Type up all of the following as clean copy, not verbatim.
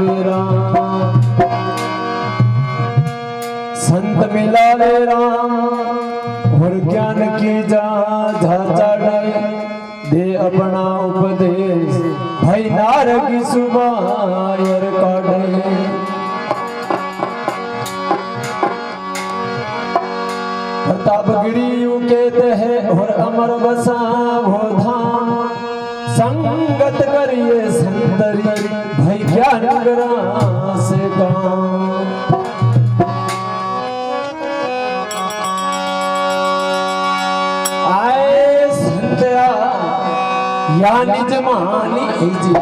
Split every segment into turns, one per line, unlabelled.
मिलावे राम, संत मिलावे राम, और ज्ञान की जा चढ़ाई दे अपना उपदेश, भाई नार की सुबायर काढ़े। प्रतापगिरी यूं कहते हैं और अमर बसा वो धाम, संगत करिए संतरी भाई ज्ञान ग्राम से काम। आए संतया या निज मानी जी,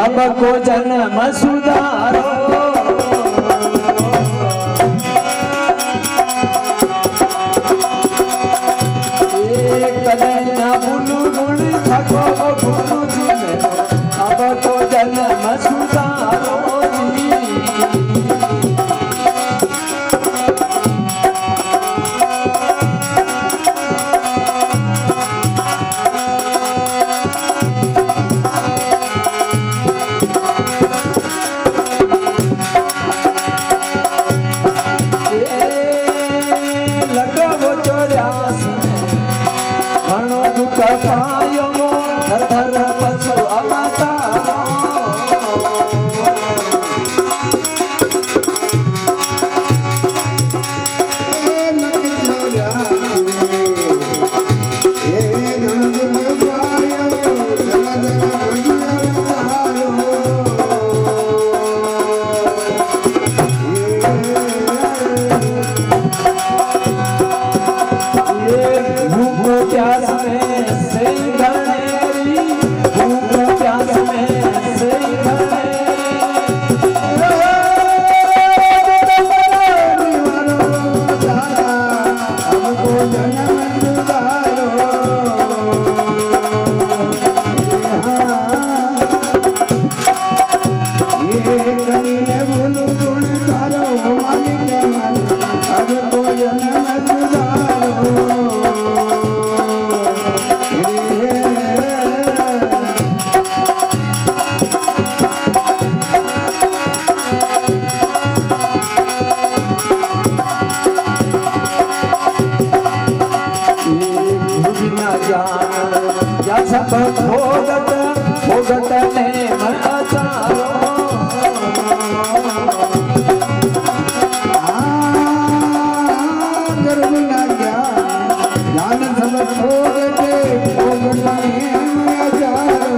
अब को जन्म सुधारो कदे ना भूलू गुण थको भूलू जी अब को जन्म सुधारो सब भोगत भोगत ने मन अचारो गर्व लाग्या ज्ञान सब भोगते भोगत ने मन अचारो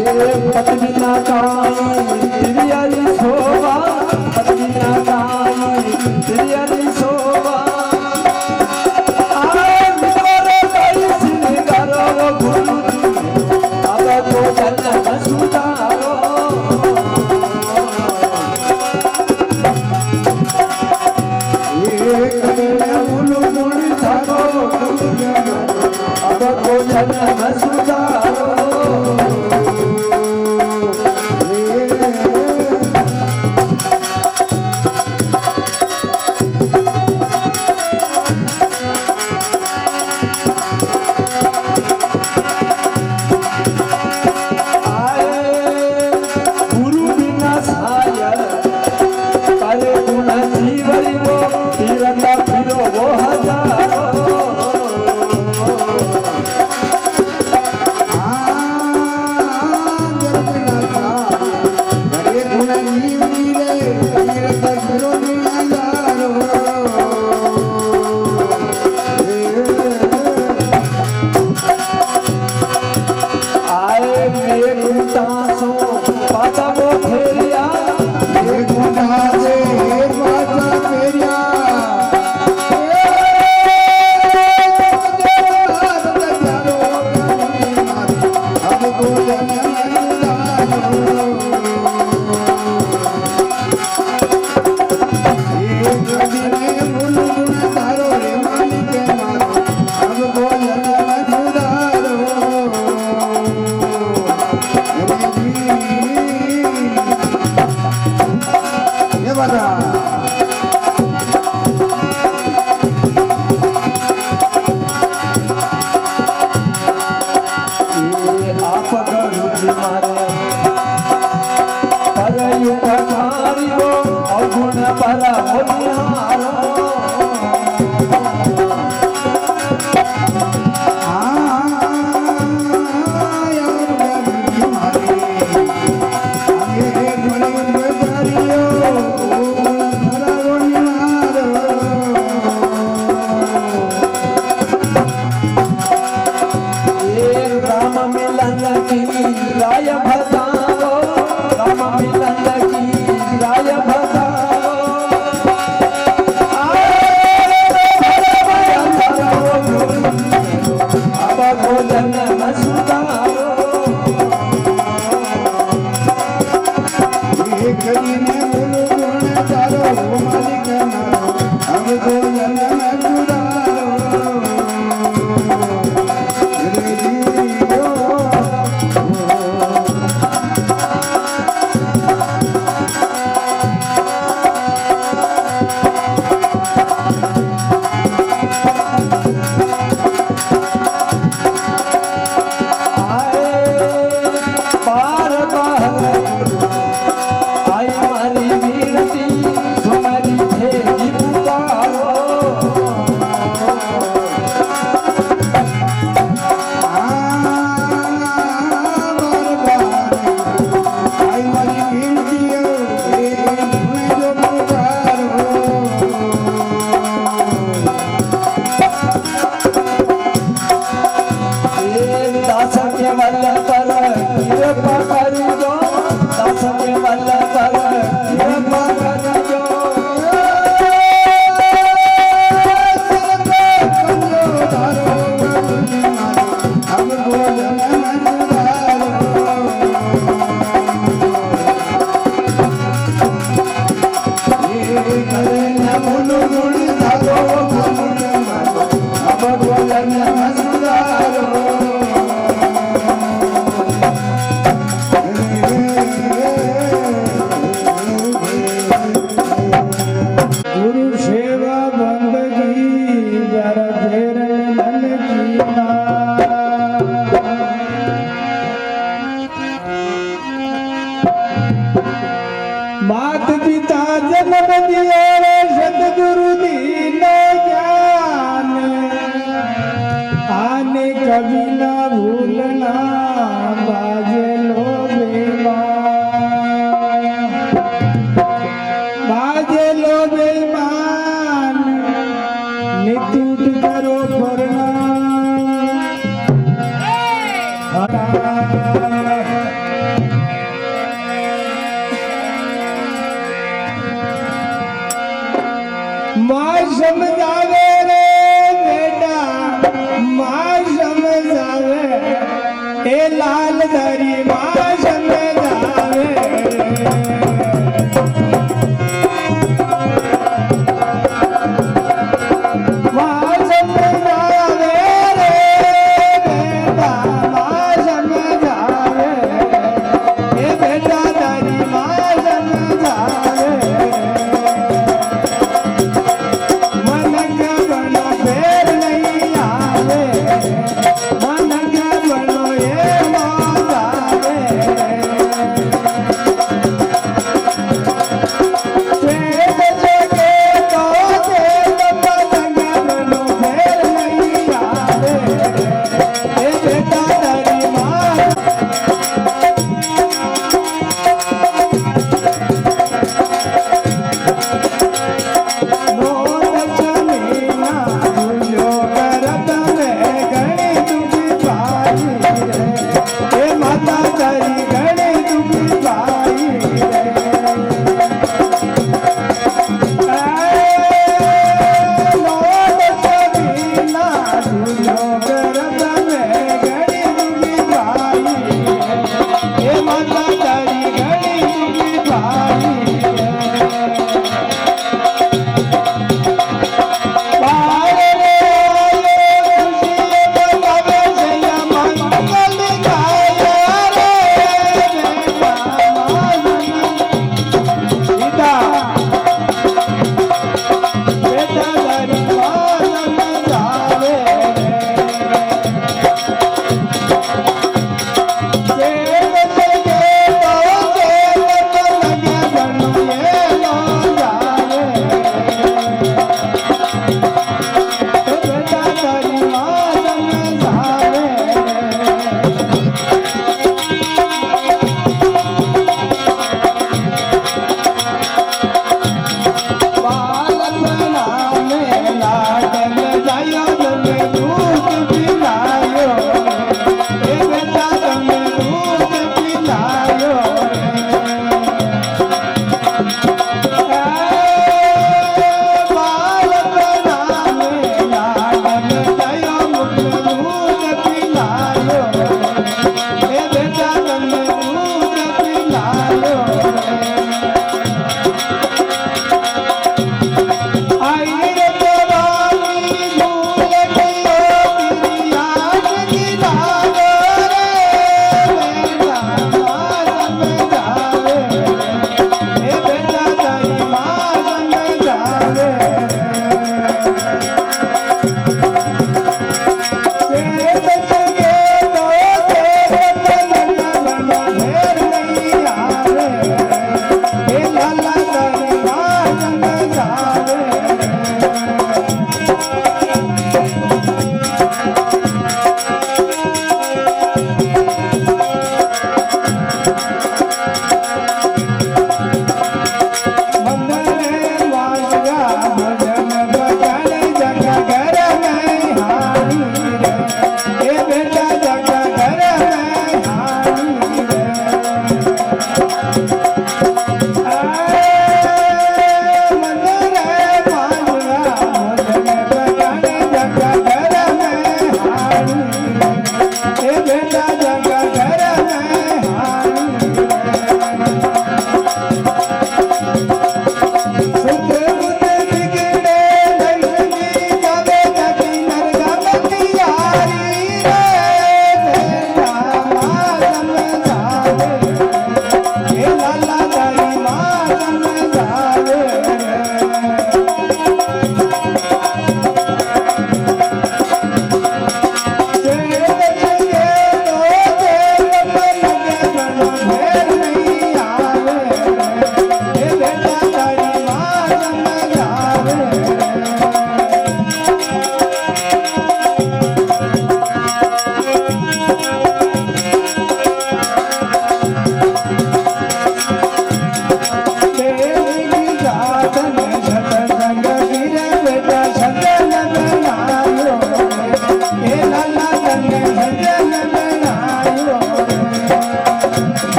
ये पत्नी ना काई तिरियारी शोभा पत्नी ना काई तिरियारी
जन्म दिया रे सतगुरु दीनो ज्ञान आने कभी ना भूलना बाजे लो बेईमान नितुट करो माँ समझावे रे बेटा माँ समझावे ए लाल धरी माँ समझावे माँ समझावे रे बेटा माँ समझावे ए बेटा धरी माँ समझावे जग घर में हारी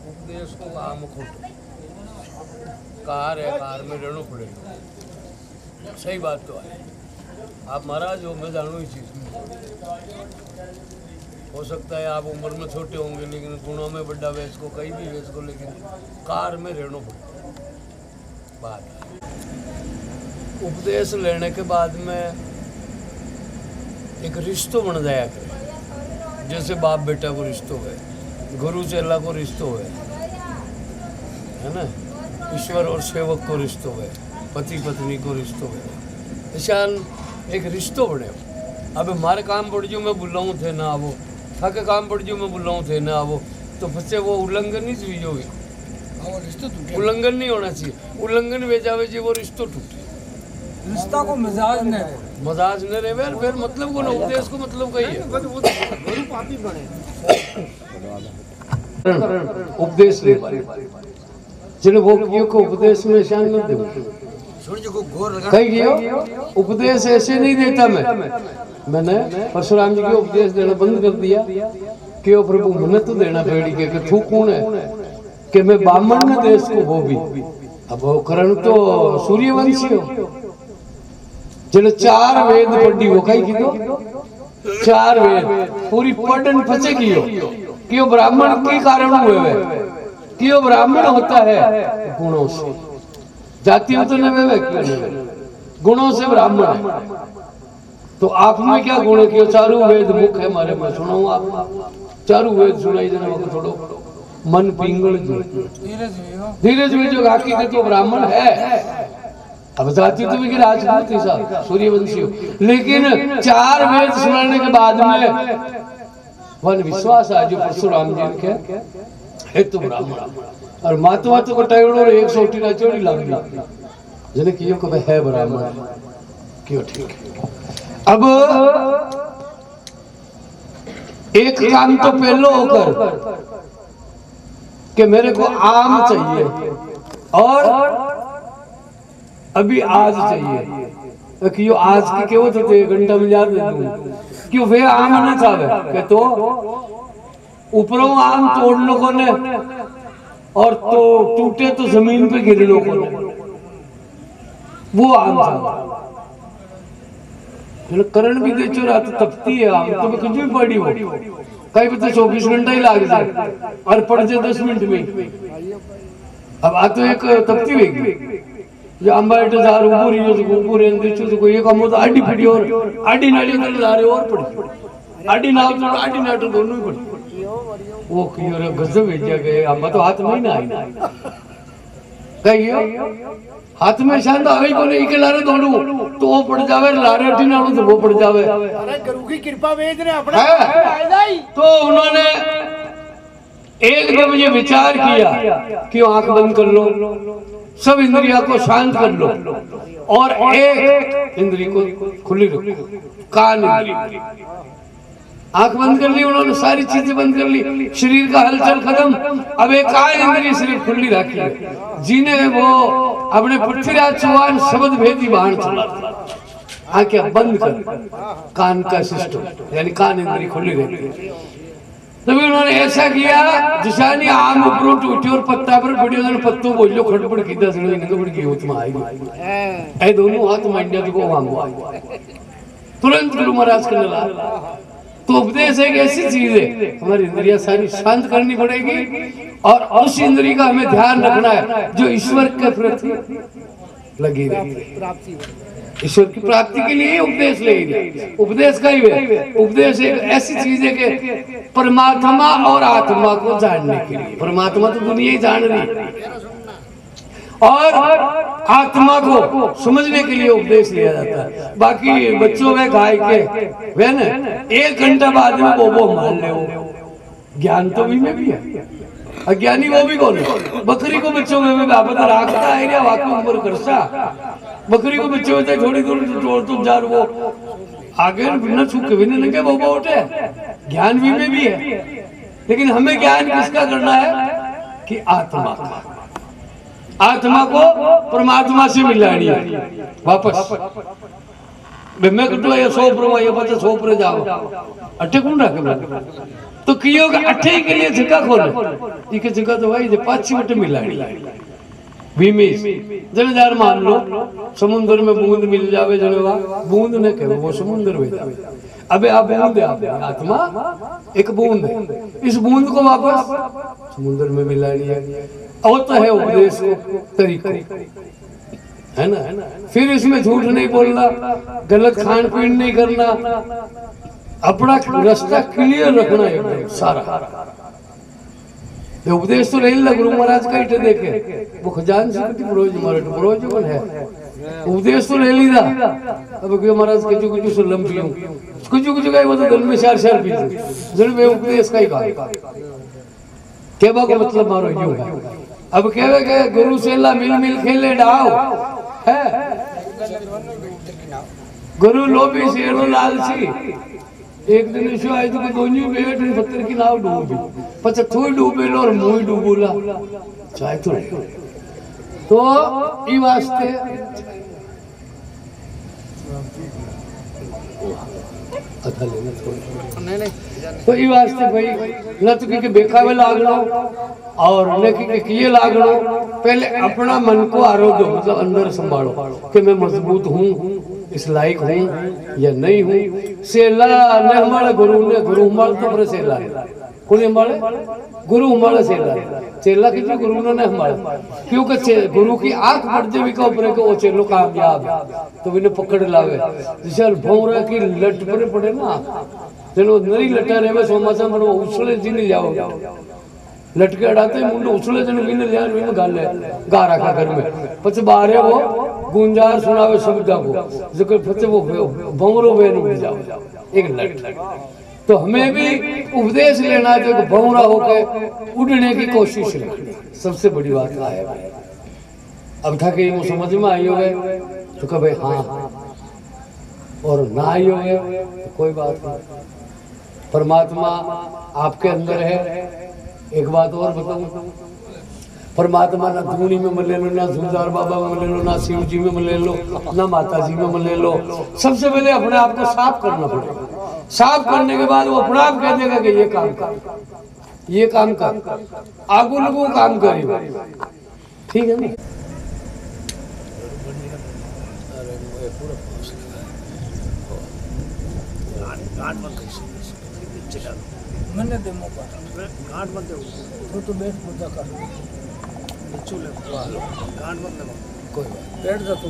उपदेश को आम खोटो कार है, कार में रहना पड़ेगा। सही बात तो है। आप महाराज हो, मैं जानू इस चीज़ में। हो सकता है आप उम्र में छोटे होंगे लेकिन गुणों में बड़ा वैस को, कहीं भी वैस को, लेकिन कार में रहना पड़ेगा। बात उपदेश लेने के बाद में एक रिश्तो बन जाया करे, जैसे बाप बेटा को रिश्तो है, गुरु चेला को रिश्तो है ना, ईश्वर और सेवक को रिश्तो है, पति पत्नी को रिश्तो है, ऐसा एक रिश्तो बने। अब हमारे काम पड़ जो मैं बुलाऊँ थे ना आवो, थाके काम पड़ जो मैं बुलाऊँ थे ना आवो, तो बच्चे वो उल्लंघन नहीं चाहिए, जो भी रिश्तो टूटे, उल्लंघन नहीं होना चाहिए। उल्लंघन वे जावे जी वो रिश्तो टूटे,
रिश्ता को मजाज न रहे,
मजाज न रहे, फिर मतलब को ना उपदेश को मतलब कही है
पापी बने।
उपदेश ले जिन्हें वो कियो को उपदेश में शान न दे, कही गयो उपदेश ऐसे नहीं देता। मैंने परशुराम जी को उपदेश देना बंद कर दिया कि ओ प्रभु मैंने तो देना पेड़ी के तू कौन है कि मैं ब्राह्मण न देश को हो भी। अब वो करण तो सूर्यवंशी हो, जिन्हें 4 वेद पढ़ी हो, कही की तो 4 वेद पूरी पढ़न फंसे की हो कि वो ब्राह्मण के कारण हुए कि वो ब्राह्मण होता है गुणों से, जातियों तो नहीं, गुणों से ब्राह्मण है। तो आप में क्या गुण है कि 4 वेद मुख है हमारे में, सुनाऊं आप 4 वेद सुनाई देना वक्त थोड़ो मन पिंगल जो धीरज में जो गाकी के तो ब्राह्मण है। अब जाति तो भी राजपूत ही साहब सूर्यवंशी हो, लेकिन 4 वेद सुनाने के बाद में वन विश्वास आज जो परशुराम जी के है तो ब्राह्मण और मातवा तो कटाइड़ो और 100 का चोरी लाग गई जने कियो को है ब्राह्मण क्यों ठीक है। अब एक काम तो पहलो होकर कि मेरे को आम चाहिए और अभी आज चाहिए, क्यों आज की क्यों तो 1 घंटा में याद दे दूं, क्यों वे आम ना चाहे के तो ऊपरों आम तोड़ लोगों ने और तो टूटे तो जमीन पे गिर लोगों ने, वो आम चाहे करण भी दे चो रात तपती है आम तो कुछ भी पड़ी हो, कहीं भी तो 24 घंटा ही लाग जाए और पड़ जाए 10 मिनट में। अब आ तो एक तपती होगी जो अंबाइट जार ऊपर ही जो ऊपर अंदर चो तो कोई एक हम तो आडी फटी और आडी नाली कर ला रहे और पड़ी आडी नाव तो आडी नाटक दोनों ही पड़ी वो क्यों रे गजब भेज गए हम तो हाथ में ही ना आई कहियो हाथ में शांत आवे को नहीं के लारे दौड़ू तो वो पड़ जावे लारे अठी नालू तो वो पड़ जावे।
अरे गुरु की कृपा वेद ने अपने
तो उन्होंने एकदम ये विचार किया कि आंख बंद कर लो, सब इंद्रिया को शांत कर लो और एक इंद्री को खुली रखो, कान इंद्री। आंख बंद कर ली उन्होंने, सारी चीजें बंद कर ली, शरीर का हलचल खत्म। अब एक कान इंद्री सिर्फ खुली रखी है, जिन्हें वो अपने पृथ्वीराज चौहान शब्द भेदी बाण चला, आंखें बंद कर कान का सिस्टम यानी कान इंद्री खुली रहती। तभी उन्होंने ऐसा किया जिशानी आम ऊपर टूटी और पत्ता पर पड़ी, उन्होंने पत्तों बोलो खड़पड़ की 10 मिनट खड़पड़ की होत में आएगी ऐ दोनों हाथ मांडिया को मांगो तुरंत गुरु महाराज करने लगा। तो उपदेश एक ऐसी चीज है हमारी इंद्रियां सारी शांत करनी पड़ेगी और उस इंद्री का हमें ध्यान रखना है जो ईश्वर के प्रति लगी रहती है। ईश्वर की प्राप्ति के लिए उपदेश लेंगे, उपदेश का ही है। उपदेश एक ऐसी चीज है कि परमात्मा और आत्मा को जानने के लिए, परमात्मा तो दुनिया ही जान रही है और आत्मा को समझने के लिए उपदेश लिया जाता है। बाकी बच्चों में गाय के वे न 1 घंटा बाद में वो मान ले, ज्ञान तो भी में भी है, अज्ञानी वो भी कौन है। बकरी को बच्चों में बता राखता है या वाकई ऊपर करसा, बकरी को बच्चे होते थोड़ी दूर तोड़ तुम जा वो आगे न छूक भी नहीं लगे वो उठे। ज्ञान भी में भी है, लेकिन हमें ज्ञान किसका करना है कि आत्मा का, आत्मा को परमात्मा से मिलानी है वापस। मैं कटो ये 100 पर ये 50 100 पर जाओ अट्ठे कौन रखे तो कियो के अठे के लिए जगह खोले इके जगह तो भाई जे पाछी वटे मिलाड़ी भीमेश जनेदार मान लो समुद्र में बूंद मिल जावे जनेवा बूंद ने कहे वो समुद्र में जावे अबे आप बूंद है आत्मा एक बूंद है इस बूंद को वापस समुद्र में मिलानी है और तो है उपदेश को तरीका है ना फिर इसमें झूठ नहीं बोलना गलत खान पीन नहीं करना अपना रास्ता क्लियर रखना है सारा ये उपदेश तो नहीं लग गुरु महाराज का इटे देखे वो खजान से कितनी बरोज कौन है उपदेश तो ले लीदा अब गुरु महाराज के जो सुलम पियो कुछ का वो तो दिल में चार पी जन में उपदेश का ही कहा केबा का मतलब मारो यूं है अब कहवे के गुरु सेला मिल खेले डाव है गुरु लोभी शेरो लालची एक दिन ऐसे आए तो दोनों बैठ पत्थर की नाव डूबी पचा थोड़ी डूबे और मुंह डूबोला चाहे तो ई वास्ते तो ई वास्ते भाई न तो कि बेखावे लागलो और न कि किए लागलो पहले अपना मन को आरोग्य मतलब अंदर संभालो कि मैं मजबूत हूँ इस लायक हूँ या नहीं हूँ सेला ने हमारे गुरु हमारे तो पर सेला कौन हमारे गुरु हमारे सेला की जो गुरु ने हमारे क्योंकि गुरु की आंख बढ़ जाए का ऊपर को चेलो कामयाब तो इन्हें पकड़ लावे जैसे भौरा की लट पर पड़े ना चलो नरी लटा रहे सोमाचा पर उछले जी नहीं जाओ लटके अड़ाते मुंडे उछले जन विन ले विन गाल गा रखा घर में पछ बाहर वो गुंजार सुनावे शब्दा को जिक्र पछ वो भौरो वेन उड़ जाओ एक लट तो हमें भी उपदेश लेना जो भौरा होकर उड़ने की कोशिश रखनी सबसे बड़ी बात है भाई अब था कि वो समझ में आई हो गए तो कह भाई हाँ और ना आई हो गए तो कोई बात नहीं परमात्मा आपके अंदर है एक बात और बताऊं परमात्मा ना धूनी में मिले लो ना झूझार बाबा में मिले लो ना शिव जी में मिले लो ना माता जी में मिले लो सबसे पहले अपने आप को साफ करना पड़ेगा साफ करने के बाद वो अपने आप कह देगा कि ये काम कर आगू लगू काम करेगा ठीक है ना
मैंने दे मौका गांठ मत दे तो बैठ मुद्दा कर चूल्हे गांठ मत दे कोई बैठ जा तू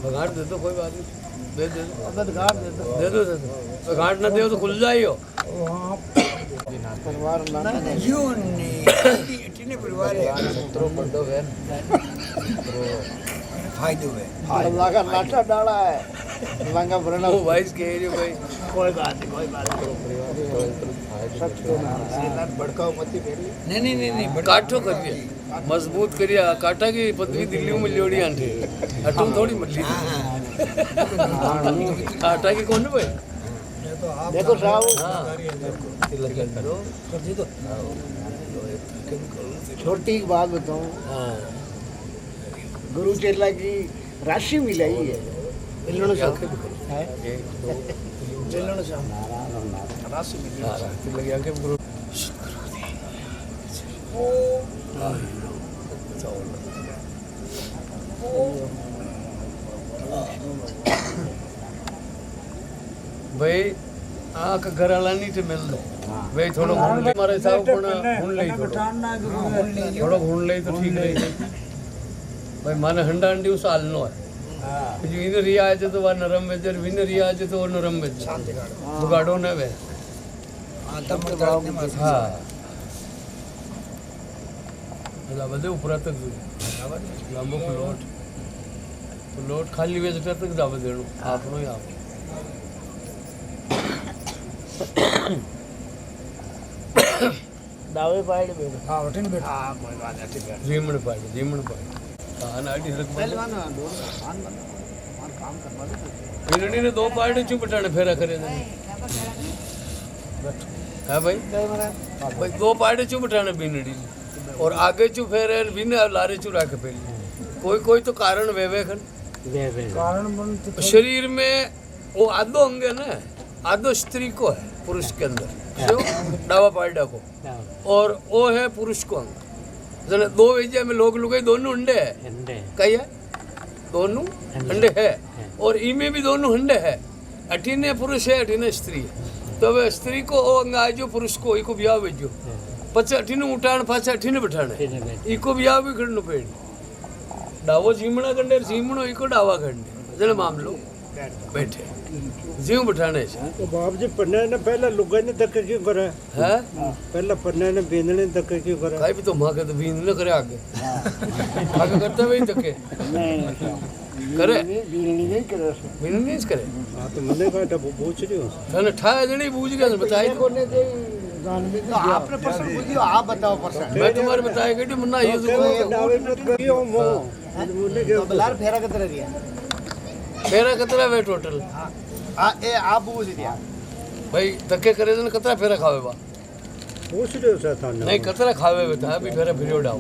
गांठ दे दो कोई बात नहीं दे दो अब गांठ दे दो गांठ ना दे तो खुल जाइयो
परिवार ना यूनी इतने परिवार है सत्रो पर दो है फायदे हुए अल्लाह का नाटा डाला है लंगा भरना
वो भाई कह रहे भाई
कोई बात नहीं भड़काओ मत नहीं
काठो करिए मजबूत करिए काटा की पत्नी दिल्ली में जोड़ी आंटे अटूम थोड़ी मछली काटा की कौन भाई
देखो साहब छोटी बात बताऊं गुरु चेला की राशि मिलाई है मिलना राशि
भाई आँख घर वाला नहीं तो मिल दो भाई थोड़ा घूम ले हमारे साहब थोड़ा घूम ले थोड़ा घूम ले तो ठीक रहेगी भाई माने हंडा हंडी उस आलनो है जो इधर रिया है तो वह नरम में जर विन रिया है तो वो नरम में तो गाड़ो ने वे हाँ अल्लाह बदे ऊपर तक लंबो लोट खाली वे तक जावे देनो आपनो ही आप
दावे पाइड बैठ हां उठने बैठ हां कोई बात नहीं बैठ
जीमण पाइड हां नाडी हरक
पहलवान आन काम करवा दे
बिनड़ी ने दो पाइड चुप बटाने फेरा करे दे हां भाई भाई दो पाइड चुप बटाने बिनड़ी और आगे चु फेरे बिन लारे चु रख पहले कोई तो कारण वेवे खन
कारण बनते
शरीर में वो आधो अंग है ना, आधो स्त्री को है पुरुष के अंदर, जो डावा पार्टा को, और वो है पुरुष को अंग। जने दो वेजिया में लोग लुगाई दोनों अंडे है, कई है दोनों अंडे है, और इनमें भी दोनों अंडे है। अठीने पुरुष है, अठीने स्त्री है। तो वे स्त्री को वो अंग आजो, पुरुष को इको ब्याह भेजो, पचे अठीने उठाण पाछे अठीने बिठाणे, इको ब्याह भी करनो पेड़। डावो जीमणा कंडे, जीमणो इको डावा कंडे, जने मामलो बैठे जीव बिठाने से।
तो बाप जी पन्ने ने पहला लुगाई ने धक्के क्यों करे
है?
पहला पन्ने ने बींदने ने धक्के क्यों करे?
काई भी तो मां के तो बींद न करे आगे, आगे करते वही धक्के करे, बींद नहीं करे।
हाँ तो मैंने कहा था पूछ रही हूँ
थाने ठाए जने बूझ गया बताई तो
आपने पर्सन पूछियो, आप बताओ पर्सन।
मैं तुम्हारे बताया कि मुन्ना ये तो
डावे मत करियो मो मुन्ने के
बलार फेरा कितना दिया?
फेरा कतरा वे टोटल
ए आप पूछ दिया
भाई धक्के करे तो कतरा फेरा खावे बा?
पूछ रहे हो साथ
नहीं कतरा खावे बता अभी फेरा फिरियो डाउ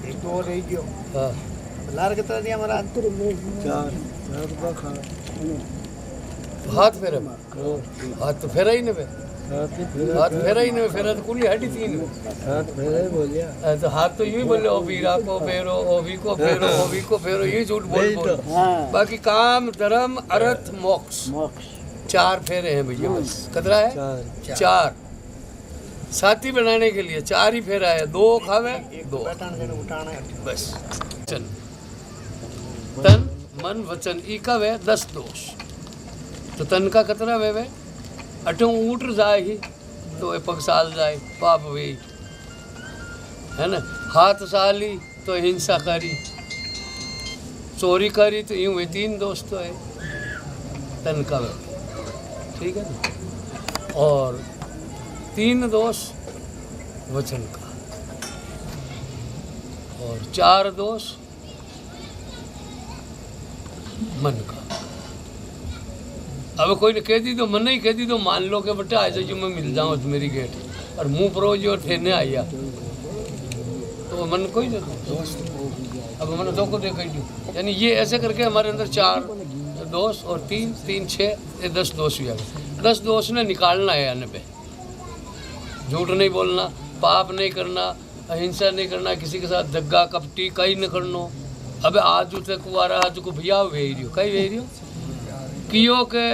एक तो रही गयो।
हां
बलार कितना दिया हमारा?
हाथ फेरे हाथ तो फेरा ही नहीं हाथ फेरा ही नहीं, फेरा तो कुली हड्डी थी नहीं।
हाथ मेरे बोलिया
तो हाथ तो यूं ही बोले ओ वीरा को फेरो, ओ वी को फेरो, ओ वी को फेरो, ये झूठ बोल बोल। बाकी काम धर्म अर्थ मोक्ष चार फेरे हैं भैया बस। कितना है? चार। साथी बनाने के लिए चार ही फेरा है, दो खावे दो बस। वचन तन मन वचन ई का वे 10 दोष। तो तन का कतरा वे अठों ऊट जाए ही तो ये पग साल जाए पाप वे है ना। हाथ साली तो हिंसा करी, चोरी करी तो यूं वे 3 दोष तो है तन का वे, ठीक है ना। और 3 दोष वचन का, और 4 दोष मन का। अब कोई ने कह दी तो मन नहीं कह दी तो मान लो कि बेटा ऐसे जो मैं मिल जाऊँ तो मेरी गेट और मुंह परो जो ठेने आया तो मन कोई नहीं। अब मैंने 2 को दे कही दूँ, यानी ये ऐसे करके हमारे अंदर 4 दोष और 3 3 6 ये 10 दोष हुआ। 10 दोष ने निकालना है यानी पे। झूठ नहीं बोलना, पाप नहीं करना, अहिंसा नहीं करना, किसी के साथ दग्गा कपटी कहीं न करनो। अब आज तक कुआरा आज को भैया वे रही कई वे रही कियो के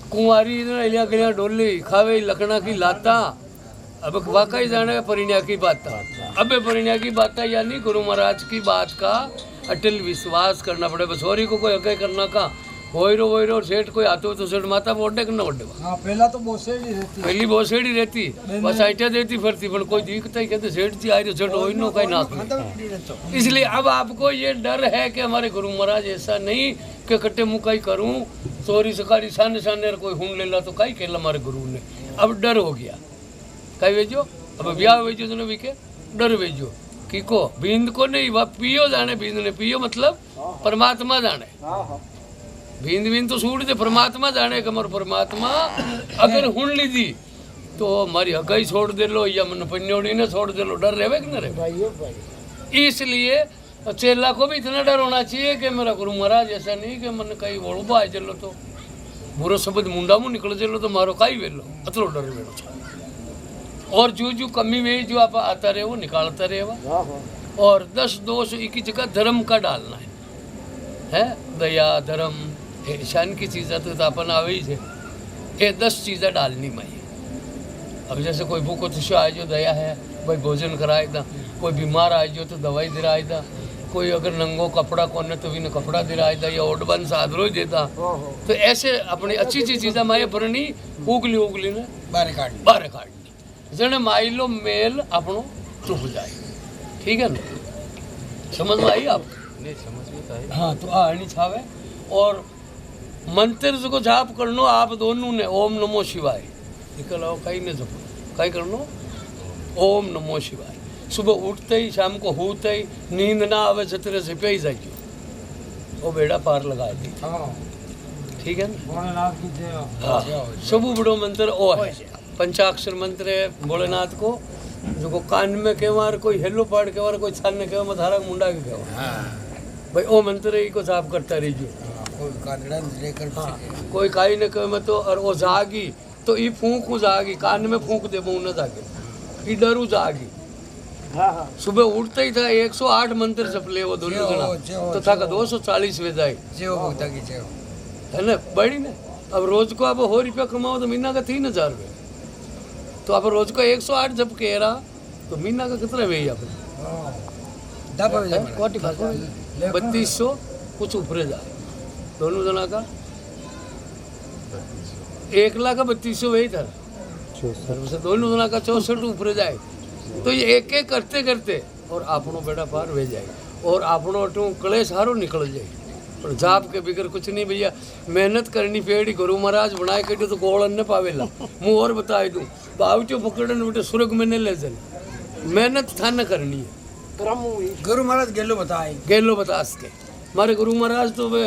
कुंवारी इलिया गलिया डोली खावे लखना की लाता। अब वाकई जाने परिणय की बात। अब परिणय की बात यानी गुरु महाराज की बात का अटल विश्वास करना पड़े। बसोरी को कोई अगे करना का वोरो सेठ कोई आते हो तो सेठ माता बोडे करना बोडे।
हाँ पहला तो बोसेड़ी रहती,
पहली बोसेड़ी रहती बस आइटा देती फिरती, पर कोई दिखता ही कहते सेठ जी आए तो सेठ हो नो कहीं ना। इसलिए अब आपको ये डर है कि हमारे गुरु महाराज ऐसा नहीं कि कट्टे मुँह कहीं करूँ चोरी सकारी साने साने कोई हुन ले ला तो कहीं कहला हमारे गुरु ने। अब डर हो गया कहीं वेजो, अब ब्याह वेजो तो भी के डर वेजो कि को बींद को नहीं वह पियो जाने, बींद ने पियो मतलब परमात्मा जाने। बींद बींद तो सूट दे परमात्मा जाने कि हमारे परमात्मा अगर हुन ली दी तो हमारी हकई छोड़ दे लो या मन पन्योड़ी ने छोड़ दे लो, डर रहे कि न रहे। इसलिए चेला को भी इतना डर होना चाहिए कि मेरा गुरु महाराज ऐसा नहीं कि मन कहीं वोड़बा आ चलो तो बुरो शब्द मुंडा मुँह निकल चलो तो मारो कहीं वेलो, अतलो डर वेलो चाहिए। और जो कमी वे जो आप आता रहे वो निकालता रहे। और 10 दोष एक ही जगह धर्म का डालना है दया धर्म ईशान की चीज़ें तो अपन आवे ही थे। ये 10 चीज़ें डालनी माई। अब जैसे कोई भूखो तुषो आए जो दया है भाई भोजन कराए था, कोई बीमार आए जो तो दवाई दिलाए था, कोई अगर नंगो कपड़ा कोने तो भी न कपड़ा दिलाए था या ओडबन सादरो ही देता। तो ऐसे अपनी अच्छी चीज़ें माए भरनी उगली ने बारे काटनी जने माई लो मेल अपनो चुप जाए। ठीक है ना, समझ में आई आप? नहीं समझ में आई। हाँ तो आनी छावे। और मंत्र को जाप करनो आप दोनों ने ओम नमो शिवाय निकल आओ कहीं ने जपो कहीं करनो ओम नमो शिवाय। सुबह उठते ही शाम को होते ही नींद ना आवे छतरे से पे ही जाइए वो बेड़ा पार लगा दी। ठीक है ना। हाँ सब बड़ो मंत्र ओ है, पंचाक्षर मंत्र है भोलेनाथ को जो को कान में केवार कोई हेलो पाड़ केवार कोई छान ने केवा मधारा मुंडा के केवा भाई ओ मंत्र ही को साफ करता रहिजो
कोई कानड़ा लेकर
कोई काई ने कहे मत और वो जागी तो ई फूंक जागी कान में फूंक दे मुंह न जागे ई डरू जागी सुबह उठते ही था 108 मंत्र जप ले वो दोनों जना तो था का 240 वे जाए
जेव भक्ता की जेव
है ना बड़ी ने अब रोज को आप 100 रुपया कमाओ तो महीना का 3000 रुपये तो आप रोज को 108 जब कह रहा तो महीना का कितना वे आप
कोटी
3200 कुछ ऊपर जाए दोनों जना का 1,32,000 वही था दोनों जना का 64 ऊपर जाए तो ये एक एक करते करते और आपनो बेड़ा पार वे जाए और आपनो अटू कलेश हारो निकल जाए पर जाप के बिगर कुछ नहीं भैया मेहनत करनी पेड़ी गुरु महाराज बनाए कटे तो गोलन न पावेला मुँह और बताए दूँ बावचो पकड़न बेटे सुरग में न ले चल मेहनत था न करनी है
गुरु महाराज
गेलो बतास के मारे गुरु महाराज तो वे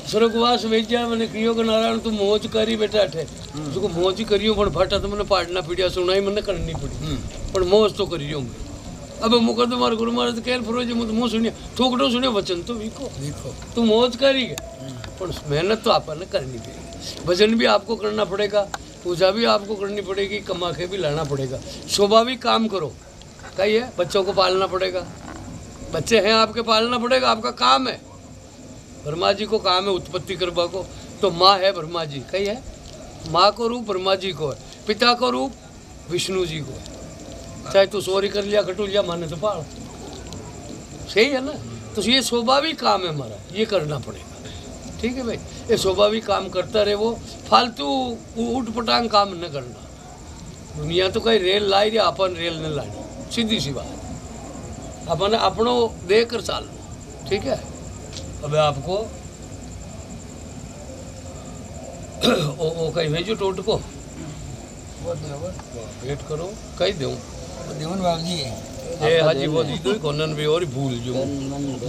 स्वर्गवास भेजा मैंने कियो के नारायण तू मौज करी बेटा अठे जो मौज ही करियो पण फटा तो मैंने पाड़ना पीड़िया सुनाई मैंने करनी पड़ी पण मौज तो करियो मैं अब मुकर तो मारे गुरु महाराज केल फरोजी मुँह सुनिया थोकड़ो सुनियो वचन तो वीको तू मौज करी के पण मेहनत तो आपने करनी पड़ेगी भजन भी आपको करना पड़ेगा पूजा भी आपको करनी पड़ेगी कमा के भी लाना पड़ेगा स्वाभाविक काम करो कही है बच्चों को पालना पड़ेगा बच्चे हैं आपके पालना पड़ेगा आपका काम है ब्रह्मा जी को काम है उत्पत्ति करवा को तो माँ है ब्रह्मा जी कही है माँ को रूप ब्रह्मा जी को है पिता को रूप विष्णु जी को है चाहे तू चोरी कर लिया खटू लिया माने तो पाल सही है ना तो ये स्वाभाविक काम है हमारा ये करना पड़ेगा ठीक है भाई ये स्वाभाविक काम करता रहे वो फालतू उठ पटांग काम न करना दुनिया तो कहीं रेल लाई रही अपन रेल न लानी सीधी सी बात अपन अपनों देख कर चालो ठीक है अब आपको ओ कहीं भेजो टोट को वेट करो कहीं दूँ
देवन बाबू जी
ए हाजी वो दी दो कोनन भी और भूल जो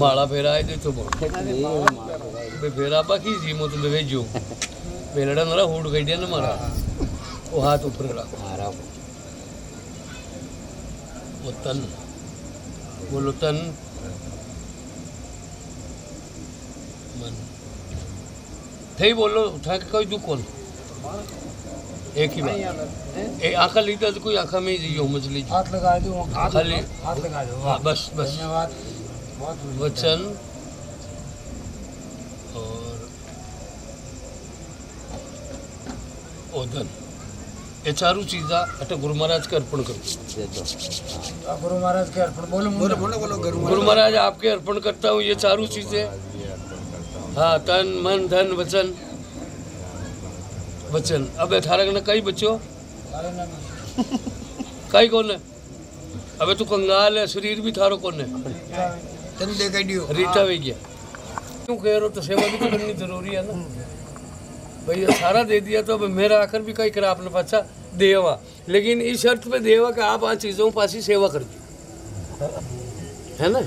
माला फेराए दे तो बोल बे फेरा बाकी जी मो तो भेजो बेलड़ा नरा हुड गई दे न मारा वो हाथ ऊपर रखो मारा वो तन बोलो तन मन थे बोलो उठा के कोई दुकान एक ही बात ए आंखा लीता तो कोई आंखा में ही जियो मछली
हाथ लगा दो
खाली
हाथ लगा दो
हाँ बस बस
धन्यवाद बहुत
वचन और ओदन ये चारों चीज़ा अटे गुरु महाराज के अर्पण करो
गुरु महाराज के अर्पण बोलो बोलो
गुरु महाराज आपके अर्पण करता हूँ ये चारों चीज़ें हाँ तन मन धन वचन वचन अब 18 ने कई बच्चों कई कौन है अबे तू कंगाल है शरीर भी थारो कौन है
तन दे के दियो
रीटा भी गया क्यों कह रहे हो तो सेवा भी तो करनी जरूरी है ना भैया सारा दे दिया तो अब मेरा आकर भी कई करा आपने पाछा देवा लेकिन इस शर्त पे देवा कि आप आ चीज़ों पासी सेवा कर दी है ना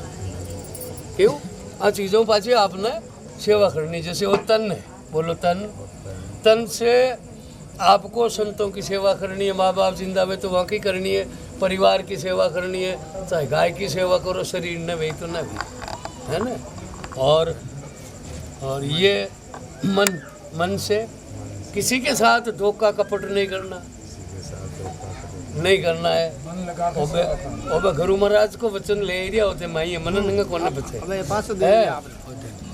क्यों आ चीज़ों पासी आपने सेवा करनी जैसे वो तन है बोलो तन तन से आपको संतों की सेवा करनी है माँ बाप जिंदा हुए तो वहाँ की करनी है परिवार की सेवा करनी है चाहे गाय की सेवा करो शरीर न भी तो न भी है ना और ये मन से किसी के साथ धोखा कपट नहीं करना नहीं करना है ओबे गुरु महाराज को वचन ले रिया होते माई मन नंगा कोने बचे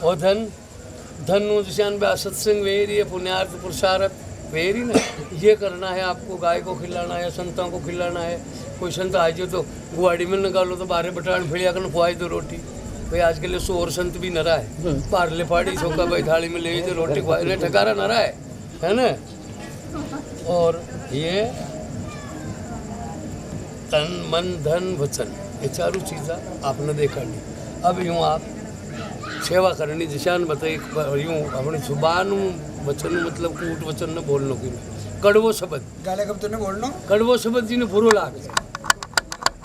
ओ धन धन निशान बे सत्संग वेरी है पुण्यार्थ पुरुषार्थ वेरी ना ये करना है आपको गाय को खिलाना है संतों को खिलाना है कोई संत आज तो गुआड़ी में निकालो तो बारह बटान फिड़िया कर खुआई दो रोटी भाई आज के लिए 100 और संत भी नरा है पारले पाड़ी सोका भाई थाली में ले तो रोटी खुआई ठकारा नरा है ना और ये तन मन धन वचन ये चारों चीज़ा आपने देखा नहीं अब यूँ आप सेवा करनी दिशान बताई यूँ अपनी जुबान वचन मतलब कूट वचन न बोलनो की कड़वो शब्द
गाले कब तूने बोलनो
कड़वो शब्द जी ने बुरो लाग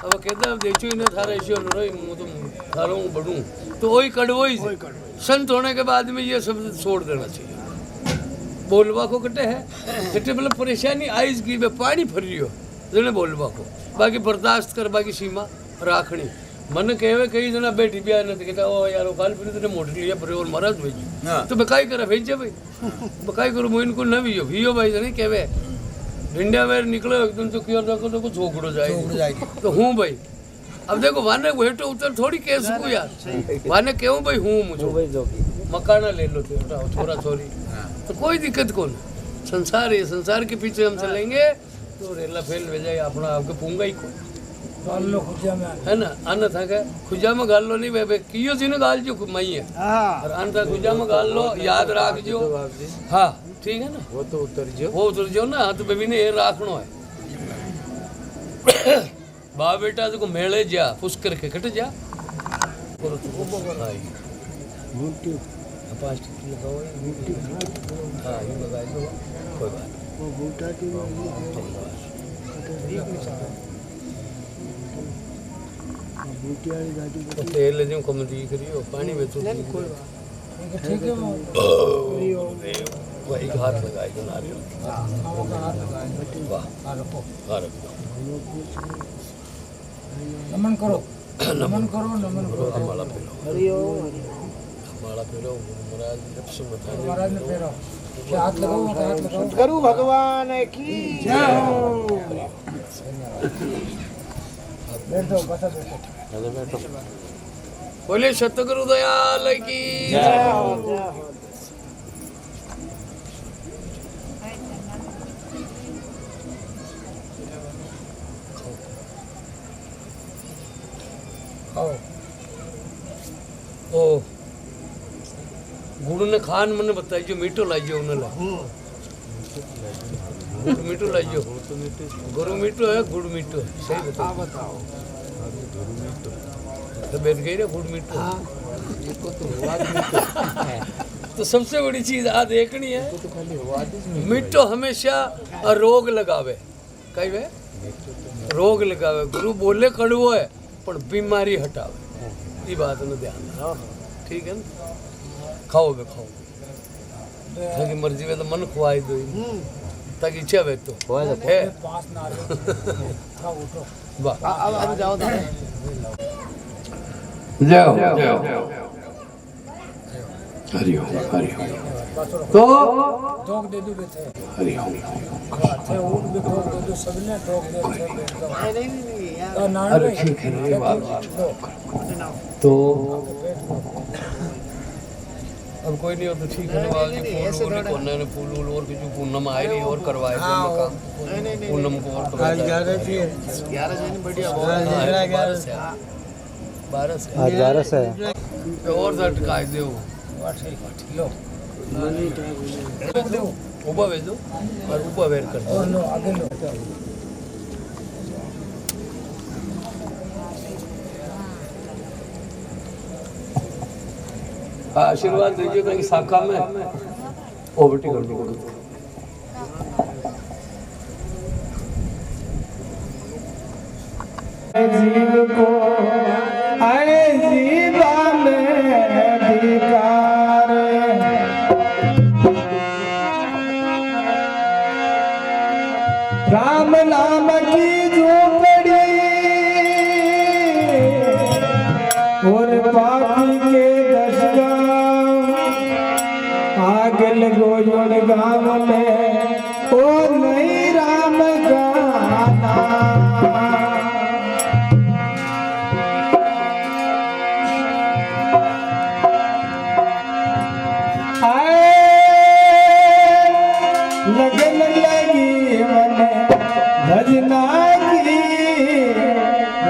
अब कहता देखो ही ना थारा ऐसे मुँह तो थारो बढ़ूँ तो वही कड़वो ही संत होने के बाद में ये शब्द छोड़ देना चाहिए बोलवा को कटे है कटे मतलब परेशानी आइज की पानी फर रही हो बोलवा को बाकी बर्दाश्त कर, बाकी सीमा राखनी। मन कहे कई जना बैठी बिया न कहता ओ यार काल फिर तने मोट लिया पर और महाराज भेजी तो बकाई करे भेजे भाई बकाई करो मोइन को न वियो भाई जने कहवे ढिंडा वेर निकलो एकदम तो किया तो कुछ छोकड़ो जाएगी तो हूं भाई। अब देखो वाने वेटो उतर थोड़ी केस को यार वाने क्यों भाई हूं मुझे मकाना ले लो छोरा छोरी तो कोई दिक्कत कौन। संसार है, संसार के पीछे हम चलेंगे तो रेला फेल हो जाए अपना आपके पूंगा ही को
गाल लो खुजा में
है ना। अन्न था क्या खुजा में गाल लो नहीं वे कियो सी ने गाल जो मई है और अन्न था खुजा में गाल लो याद राख जो। हाँ ठीक है ना वो उतर जो ना। हाँ तो बेबी ने ये राखनो है बा बेटा तो मेले जा पुष्कर के कट जा करो तो हां 5 टिकट लगाओ हाँ ये लगा दो कोई बात वो बूटा की बूटी वाली गाड़ी को तेल जो कम दी करियो पानी में तो कोई बात
ठीक है
वही हाथ लगाए जो नारियल वाह हाँ रखो
नमन करो नमन करो नमन करो
हमारा पेलो हमारा पेलो
महाराज ने फेरो हाथ लगाओ हाथ लगाओ
करूँ भगवान की
बैठो बता बैठो
बोले सतगुरु दयाल की ओ गुरु ने खान मैंने बताई जो मीठो लाइयो उन्हें गुड़ मीठो लाइयो गुरु मीठो है गुड़ मीठो है सही बताओ तो बैठ गई ना गुड़ मीठो तो सबसे बड़ी चीज आ देखनी है मीठो हमेशा रोग लगावे कई वे रोग लगावे गुरु बोले कड़वो है पर बीमारी हटावे ये बात ने ध्यान ठीक है ना। खाओ बे खाओ ताकि मर्जी में तो मन खुआई दो ताकि इच्छा वे तो है
पांच नारियल खाओ उठो
वाह
अब जाओ
जाओ हरिओम तो
टोक दे दो बेटे
हरिओम
थे उठ भी टोक दे दो सबने टोक दे थे बैठ जाओ
नहीं यार
नान
अरे ठीक है ये बात तो अब कोई नहीं हो तो ठीक है ना बाकी फूल और कुछ पूनम आए नहीं और करवाए पूनम को और करवाए
11 बढ़िया
12 से और झटकाए दे
ठीक लो
ऊपर भेज दो और ऊपर वेर कर दो
और लो आगे लो
आशीर्वाद दीजिए ताकि शाखा में ओवरटी कर दो
जीव को आए जीवा में अधिकार राम नाम की झोपड़ी और पापी के 10 गाँव आग लगो योन गाँव में ओ नहीं राम गाना लगन लगी मन भजना की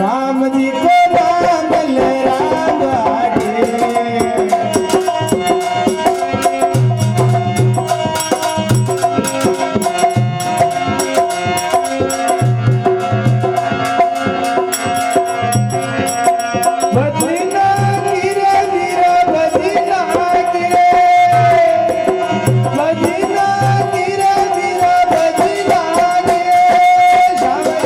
राम जी को राम राम भजना गिरे गिरे भजना गिरे भजना गिरे गिरे भजना गिरे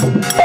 Hare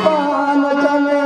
पान चले